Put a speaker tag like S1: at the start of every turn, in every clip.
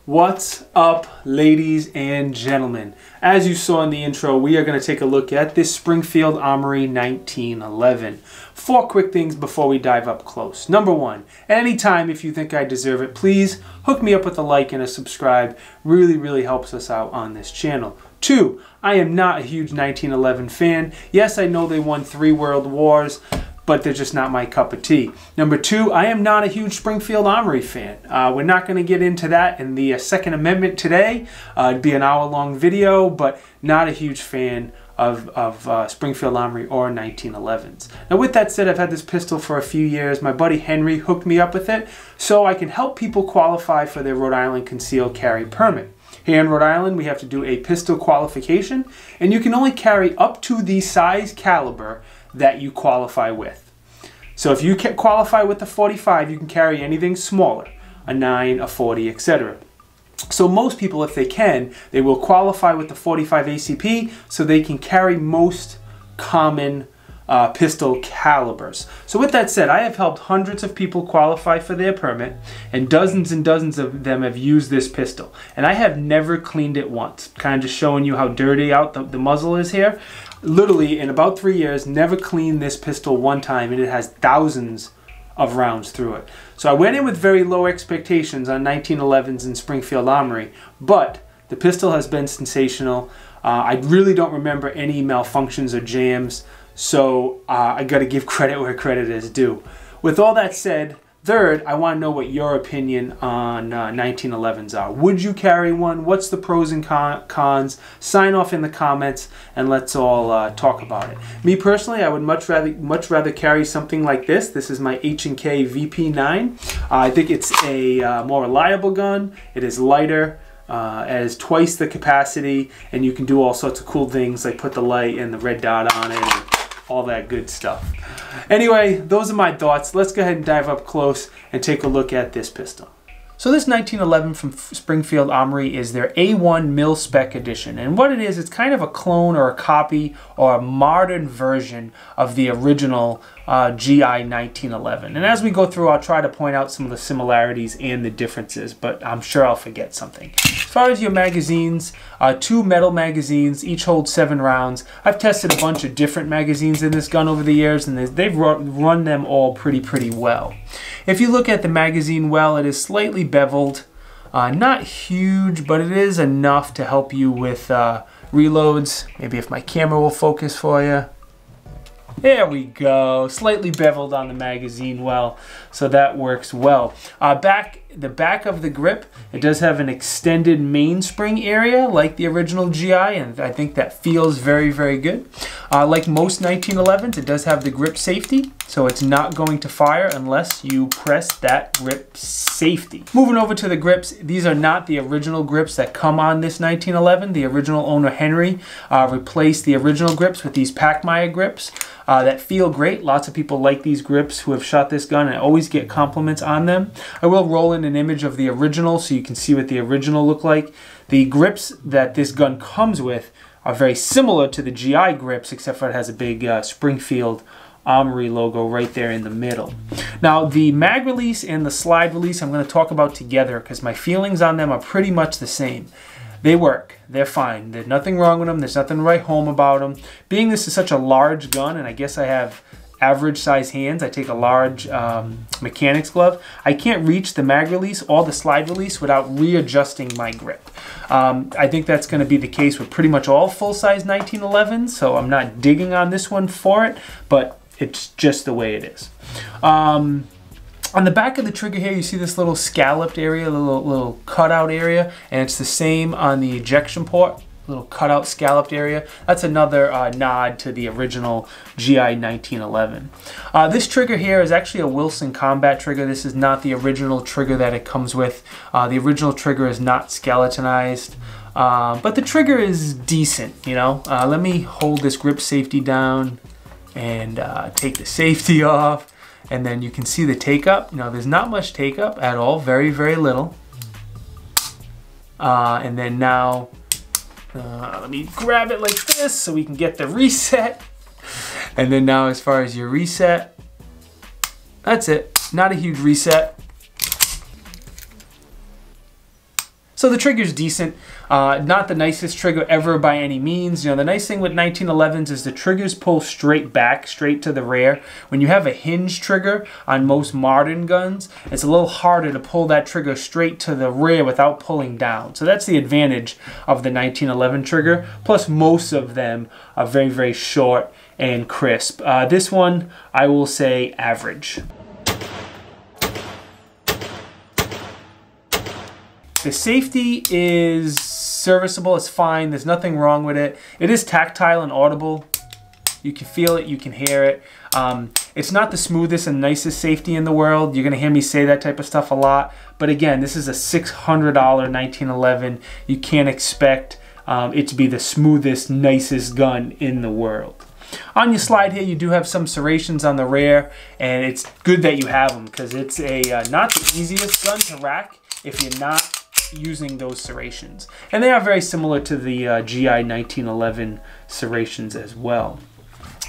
S1: What's up, ladies and gentlemen? As you saw in the intro, we are going to take a look at this Springfield Armory 1911. 4 quick things before we dive up close. Number 1, at any time if you think I deserve it, please hook me up with a like and a subscribe. Really helps us out on this channel. 2, I am not a huge 1911 fan. Yes, I know they won 3 world wars, but they're just not my cup of tea. Number 2, I am not a huge Springfield Armory fan. We're not going to get into that in the Second Amendment today. It'd be an hour-long video, but not a huge fan of Springfield Armory or 1911s. Now with that said, I've had this pistol for a few years. My buddy Henry hooked me up with it so I can help people qualify for their Rhode Island concealed carry permit. Here in Rhode Island, we have to do a pistol qualification, and you can only carry up to the size caliber that you qualify with. So if you qualify with the 45, you can carry anything smaller, a 9, a 40, etc. So most people, if they can, they will qualify with the 45 ACP so they can carry most common pistol calibers. So with that said, I have helped hundreds of people qualify for their permit, and dozens of them have used this pistol. And I have never cleaned it once. Kind of just showing you how dirty out the muzzle is here. Literally, in about 3 years, never cleaned this pistol one time, and it has thousands of rounds through it. So I went in with very low expectations on 1911s in Springfield Armory, but the pistol has been sensational. I really don't remember any malfunctions or jams, so I got to give credit where credit is due. With all that said, third, I want to know what your opinion on 1911s are. Would you carry one? What's the pros and cons? Sign off in the comments and let's all talk about it. Me personally, I would much rather carry something like this. This is my H&K VP9. I think it's a more reliable gun. It is lighter. It has twice the capacity, and you can do all sorts of cool things like put the light and the red dot on it and all that good stuff. Anyway, those are my thoughts. Let's go ahead and dive up close and take a look at this pistol. So this 1911 from Springfield Armory is their A1 Mil-Spec edition. And what it is, it's kind of a clone or a copy or a modern version of the original GI 1911. And as we go through, I'll try to point out some of the similarities and the differences, but I'm sure I'll forget something. As far as your magazines, 2 metal magazines, each hold 7 rounds. I've tested a bunch of different magazines in this gun over the years, and they've run them all pretty well. If you look at the magazine well, it is slightly beveled. Not huge, but it is enough to help you with reloads. Maybe if my camera will focus for you. There we go. Slightly beveled on the magazine well, so that works well. The back of the grip, it does have an extended mainspring area like the original GI, and I think that feels very good. Like most 1911s, it does have the grip safety, so it's not going to fire unless you press that grip safety. Moving over to the grips, these are not the original grips that come on this 1911. The original owner, Henry, replaced the original grips with these Pacmeyer grips that feel great. Lots of people like these grips who have shot this gun and always get compliments on them. I will roll in an image of the original so you can see what the original looked like. The grips that this gun comes with are very similar to the GI grips, except for it has a big Springfield Armory logo right there in the middle. Now the mag release and the slide release I'm going to talk about together because my feelings on them are pretty much the same. They work. They're fine. There's nothing wrong with them. There's nothing to write home about them. Being this is such a large gun, and I guess I have average size hands, I take a large mechanics glove, I can't reach the mag release or the slide release without readjusting my grip. I think that's going to be the case with pretty much all full-size 1911s, so I'm not digging on this one for it, but it's just the way it is. On the back of the trigger here, you see this little scalloped area, little cutout area, and it's the same on the ejection port. Little cutout scalloped area. That's another nod to the original GI 1911. This trigger here is actually a Wilson combat trigger. This is not the original trigger that it comes with. The original trigger is not skeletonized, but the trigger is decent, you know. Let me hold this grip safety down and take the safety off, and then you can see the take up. You know, there's not much take up at all, very little. And then now let me grab it like this so we can get the reset. And then now as far as your reset, that's it. Not a huge reset. So the trigger's decent, not the nicest trigger ever by any means. You know, the nice thing with 1911s is the triggers pull straight back, straight to the rear. When you have a hinge trigger on most modern guns, it's a little harder to pull that trigger straight to the rear without pulling down. So that's the advantage of the 1911 trigger. Plus most of them are very, very short and crisp. This one, I will say average. The safety is serviceable, it's fine, there's nothing wrong with it. It is tactile and audible. You can feel it, you can hear it. It's not the smoothest and nicest safety in the world. You're gonna hear me say that type of stuff a lot. But again, this is a $600 1911. You can't expect it to be the smoothest, nicest gun in the world. On your slide here, you do have some serrations on the rear, and it's good that you have them because it's not the easiest gun to rack if you're not using those serrations. And they are very similar to the GI 1911 serrations as well.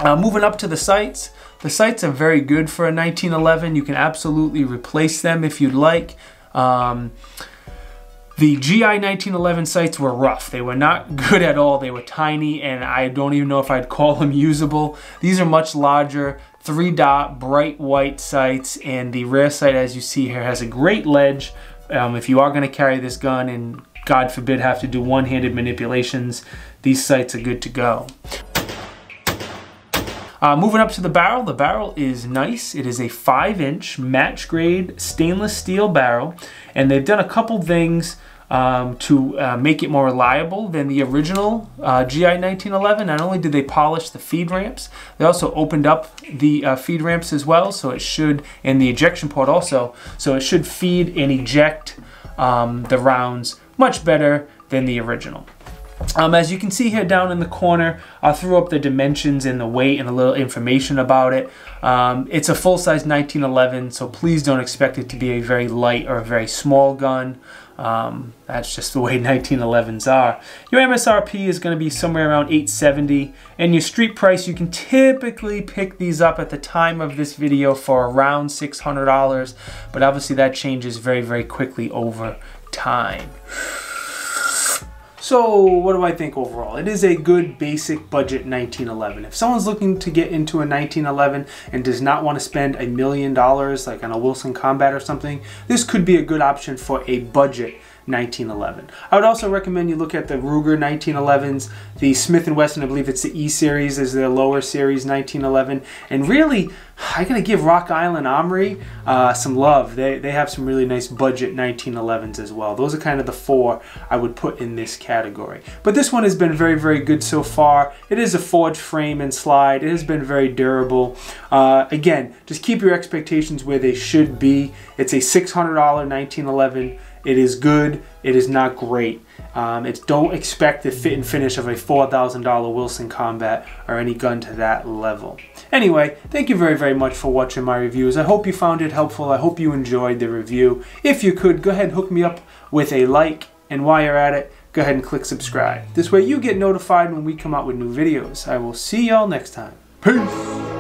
S1: Moving up to the sights. The sights are very good for a 1911. You can absolutely replace them if you'd like. The GI 1911 sights were rough. They were not good at all. They were tiny, and I don't even know if I'd call them usable. These are much larger, 3-dot, bright white sights, and the rear sight, as you see here, has a great ledge. If you are going to carry this gun and, God forbid, have to do one-handed manipulations, these sights are good to go. Moving up to the barrel is nice. It is a 5-inch match grade stainless steel barrel, and they've done a couple things to make it more reliable than the original GI 1911. Not only did they polish the feed ramps, they also opened up the feed ramps as well, so it should, and the ejection port also, so it should feed and eject the rounds much better than the original. As you can see here down in the corner, I'll throw up the dimensions and the weight and a little information about it. It's a full-size 1911, so please don't expect it to be a very light or a very small gun. That's just the way 1911s are. Your MSRP is going to be somewhere around $870, and your street price, you can typically pick these up at the time of this video for around $600, but obviously that changes very, very quickly over time. So what do I think overall? It is a good basic budget 1911. If someone's looking to get into a 1911 and does not want to spend $1 million like on a Wilson Combat or something, this could be a good option for a budget 1911. I would also recommend you look at the Ruger 1911s, the Smith & Wesson, I believe it's the E series is their lower series 1911, and really I gotta give Rhode Island Armory some love. They have some really nice budget 1911s as well. Those are kind of the 4 I would put in this category. But this one has been very, very good so far. It is a forged frame and slide. It has been very durable. Again, just keep your expectations where they should be. It's a $600 1911. It is good. It is not great. Don't expect the fit and finish of a $4,000 Wilson Combat or any gun to that level. Anyway, thank you very, very much for watching my reviews. I hope you found it helpful. I hope you enjoyed the review. If you could, go ahead and hook me up with a like. And while you're at it, go ahead and click subscribe. This way you get notified when we come out with new videos. I will see y'all next time. Peace!